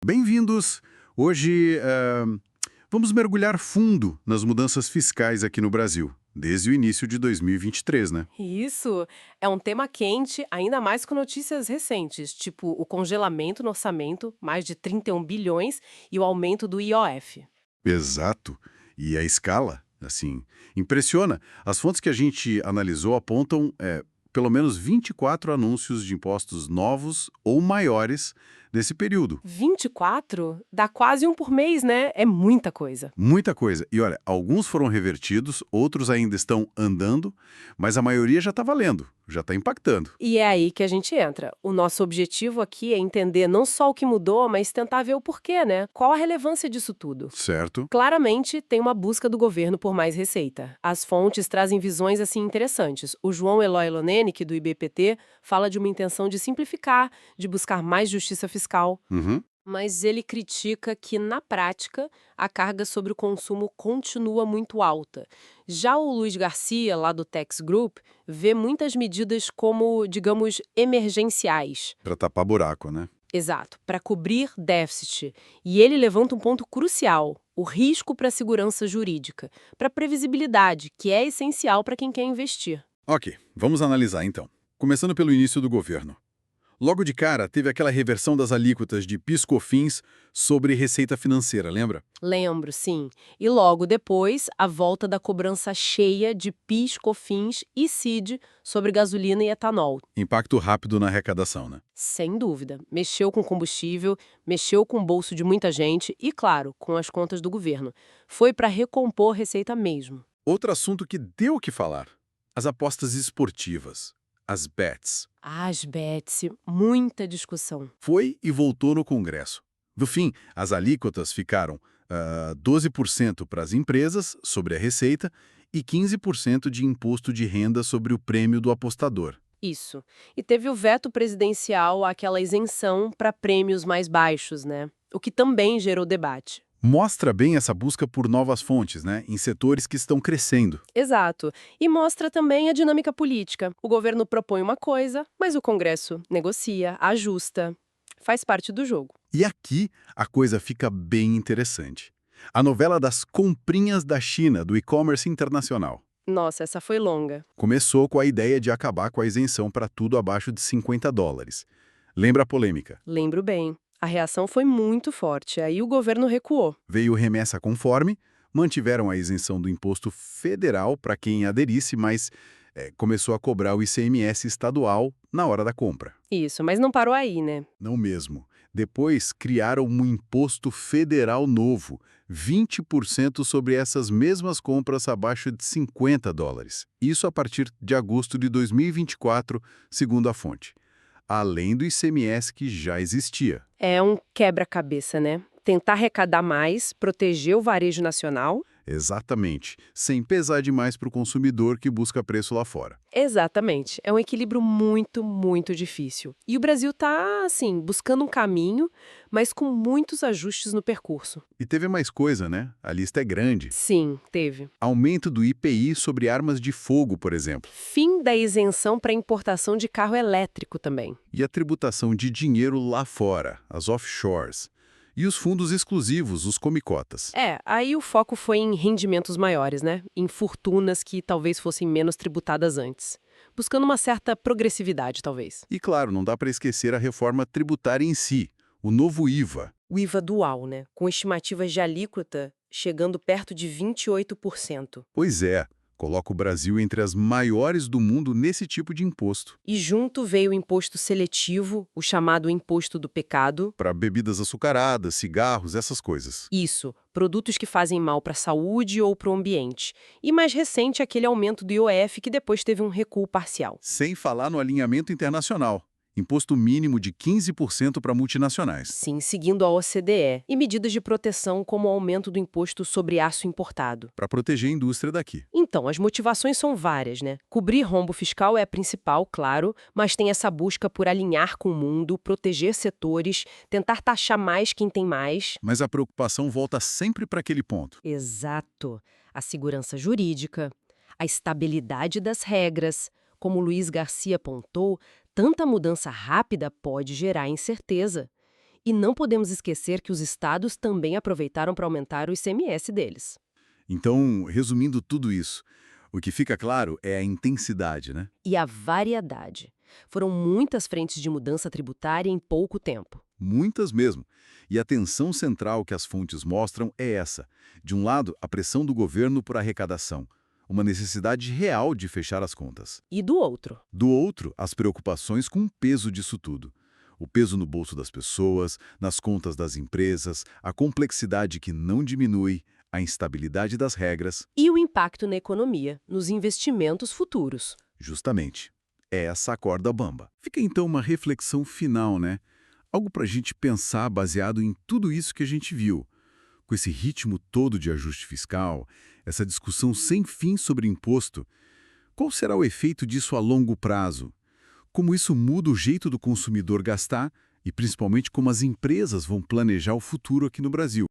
Bem-vindos! Hoje vamos mergulhar fundo nas mudanças fiscais aqui no Brasil, desde o início de 2023, né? Isso é um tema quente, ainda mais com notícias recentes, tipo o congelamento no orçamento, mais de 31 bilhões, e o aumento do IOF. Exato. E a escala, assim, impressiona. As fontes que a gente analisou apontam pelo menos 24 anúncios de impostos novos ou maiores nesse período. 24? Dá quase um por mês, né? É muita coisa. Muita coisa. E olha, alguns foram revertidos, outros ainda estão andando, mas a maioria já está valendo, já está impactando. E é aí que a gente entra. O nosso objetivo aqui é entender não só o que mudou, mas tentar ver o porquê, né? Qual a relevância disso tudo? Certo? Claramente, tem uma busca do governo por mais receita. As fontes trazem visões assim interessantes. O João Eloy Lonenick, do IBPT, fala de uma intenção de simplificar, de buscar mais justiça fiscal. Uhum. Mas ele critica que, na prática, a carga sobre o consumo continua muito alta. Já o Luiz Garcia, lá do Tax Group, vê muitas medidas como, digamos, emergenciais. Para tapar buraco, né? Exato, para cobrir déficit. E ele levanta um ponto crucial: o risco para a segurança jurídica, para a previsibilidade, que é essencial para quem quer investir. Ok, vamos analisar então. Começando pelo início do governo. Logo de cara, teve aquela reversão das alíquotas de PIS/COFINS sobre receita financeira, lembra? Lembro, sim. E logo depois, a volta da cobrança cheia de PIS, COFINS e CID sobre gasolina e etanol. Impacto rápido na arrecadação, né? Sem dúvida. Mexeu com combustível, mexeu com o bolso de muita gente e, claro, com as contas do governo. Foi para recompor receita mesmo. Outro assunto que deu o que falar: as apostas esportivas, as bets. As Betsy, muita discussão. Foi e voltou no Congresso. No fim, as alíquotas ficaram 12% para as empresas sobre a receita e 15% de imposto de renda sobre o prêmio do apostador. Isso. E teve o veto presidencial àquela isenção para prêmios mais baixos, né? O que também gerou debate. Mostra bem essa busca por novas fontes, né, em setores que estão crescendo. Exato. E mostra também a dinâmica política. O governo propõe uma coisa, mas o Congresso negocia, ajusta. Faz parte do jogo. E aqui a coisa fica bem interessante. A novela das comprinhas da China, do e-commerce internacional. Nossa, essa foi longa. Começou com a ideia de acabar com a isenção para tudo abaixo de $50. Lembra a polêmica? Lembro bem. A reação foi muito forte, aí o governo recuou. Veio remessa conforme, mantiveram a isenção do imposto federal para quem aderisse, mas começou a cobrar o ICMS estadual na hora da compra. Isso, mas não parou aí, né? Não mesmo. Depois criaram um imposto federal novo, 20% sobre essas mesmas compras abaixo de $50. Isso a partir de agosto de 2024, segundo a fonte. Além do ICMS que já existia. É um quebra-cabeça, né? Tentar arrecadar mais, proteger o varejo nacional. Exatamente, sem pesar demais para o consumidor que busca preço lá fora. Exatamente. É um equilíbrio muito, muito difícil. E o Brasil tá, assim, buscando um caminho, mas com muitos ajustes no percurso. E teve mais coisa, né? A lista é grande. Sim, teve. Aumento do IPI sobre armas de fogo, por exemplo. Fim da isenção para importação de carro elétrico também. E a tributação de dinheiro lá fora, as offshores. E os fundos exclusivos, os comicotas. Aí o foco foi em rendimentos maiores, né? Em fortunas que talvez fossem menos tributadas antes. Buscando uma certa progressividade, talvez. E claro, não dá para esquecer a reforma tributária em si, o novo IVA. O IVA dual, né? Com estimativas de alíquota chegando perto de 28%. Pois é, coloca o Brasil entre as maiores do mundo nesse tipo de imposto. E junto veio o imposto seletivo, o chamado imposto do pecado. Para bebidas açucaradas, cigarros, essas coisas. Isso, produtos que fazem mal para a saúde ou para o ambiente. E mais recente, aquele aumento do IOF que depois teve um recuo parcial. Sem falar no alinhamento internacional. Imposto mínimo de 15% para multinacionais. Sim, seguindo a OCDE. E medidas de proteção como o aumento do imposto sobre aço importado. Para proteger a indústria daqui. Então, as motivações são várias, né? Cobrir rombo fiscal é a principal, claro, mas tem essa busca por alinhar com o mundo, proteger setores, tentar taxar mais quem tem mais. Mas a preocupação volta sempre para aquele ponto. Exato. A segurança jurídica, a estabilidade das regras. Como Luiz Garcia apontou, tanta mudança rápida pode gerar incerteza. E não podemos esquecer que os estados também aproveitaram para aumentar o ICMS deles. Então, resumindo tudo isso, o que fica claro é a intensidade, né? E a variedade. Foram muitas frentes de mudança tributária em pouco tempo. Muitas mesmo. E a tensão central que as fontes mostram é essa. De um lado, a pressão do governo por arrecadação, uma necessidade real de fechar as contas. E do outro, Do outro, as preocupações com o peso disso tudo. O peso no bolso das pessoas, nas contas das empresas, a complexidade que não diminui, a instabilidade das regras. e o impacto na economia, nos investimentos futuros. Justamente. É essa a corda bamba. Fica então uma reflexão final, né? Algo para a gente pensar baseado em tudo isso que a gente viu. Com esse ritmo todo de ajuste fiscal, essa discussão sem fim sobre imposto, qual será o efeito disso a longo prazo? Como isso muda o jeito do consumidor gastar e principalmente como as empresas vão planejar o futuro aqui no Brasil?